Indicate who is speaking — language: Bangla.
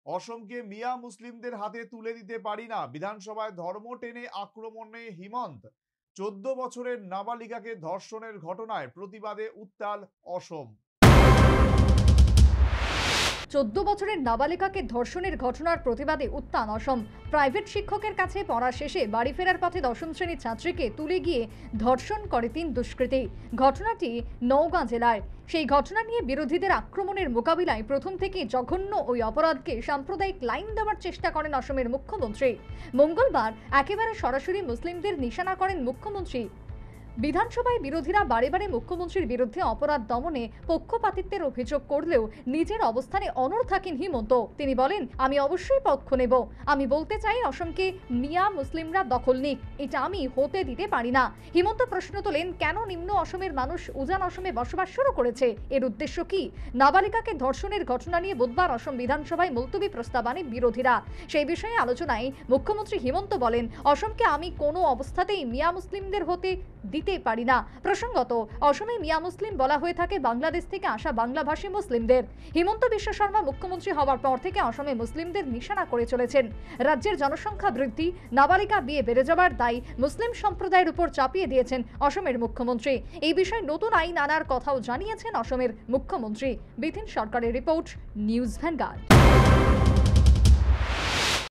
Speaker 1: অসমকে মিয়া মুসলিমদের হাতে তুলে দিতে পারি না, বিধানসভায় ধর্ম টেনে আক্রমণে হিমন্ত। 14 বছরের নাবালিকাকে ধর্ষণের ঘটনায় প্রতিবাদে উত্তাল অসম।
Speaker 2: 14 বছরের নাবালিকাকে ধর্ষণের ঘটনার প্রতিবাদে উত্তাল অসম। প্রাইভেট শিক্ষকের কাছে পড়া শেষে বাড়ি ফেরার পথে দশম শ্রেণীর ছাত্রীকে তুলে গিয়ে ধর্ষণ করে 3 দুষ্কৃতী। ঘটনাটি নওগাঁ জেলার। সেই ঘটনা নিয়ে বিরোধীদের আক্রমণের মোকাবিলায় প্রথম থেকে জঘন্য ওই অপরাধকে সাম্প্রদায়িক লাইন দেওয়ার চেষ্টা করেন অসমের মুখ্যমন্ত্রী। মঙ্গলবার একেবারে সরাসরি মুসলিমদের নিশানা করেন মুখ্যমন্ত্রী। বিধানসভায় বিরোধীরা বারে বারে মুখ্যমন্ত্রীর বিরুদ্ধে অপরাধ দমনে পক্ষপাতিত্বের অভিযোগ করলেও নিজের অবস্থানে অনড় থাকেন হিমন্ত। তিনি বলেন, আমি অবশ্যই পক্ষ নেব। আমি বলতে চাই, অসমকে মিয়া মুসলিমরা দখল নিক, এটা আমি হতে দিতে পারি না। হিমন্ত প্রশ্ন তোলেন, কেন নিম্ন অসমের মানুষ উজান অসমে বসবাস শুরু করেছে? এর উদ্দেশ্য কি? নাবালিকাকে ধর্ষণের ঘটনা নিয়ে বুধবার অসম বিধানসভায় মুলতবি প্রস্তাব আনে বিরোধীরা। সেই বিষয়ে আলোচনায় মুখ্যমন্ত্রী হিমন্ত বলেন, অসমকে আমি কোনো অবস্থাতেই মিয়া মুসলিমদের হতে দিতে পারি না। প্রসঙ্গত, অসমে মিয়া মুসলিম বলা হয়ে থাকে বাংলাদেশ থেকে আসা বাংলাভাষী মুসলিমদের। হিমন্ত বিশ্ব শর্মা মুখ্যমন্ত্রী হওয়ার পর থেকে অসমে মুসলিমদের নিশানা করে চলেছেন। রাজ্যের জনসংখ্যা বৃদ্ধি, নাবালিকা বিয়ে বেড়ে যাওয়ার দায় মুসলিম সম্প্রদায়ের উপর চাপিয়ে দিয়েছেন অসমের মুখ্যমন্ত্রী। এই বিষয়ে নতুন আইন আনার কথাও জানিয়েছেন অসমের মুখ্যমন্ত্রী। বিধিন সরকারের রিপোর্ট, নিউজ ভ্যানগার্ড।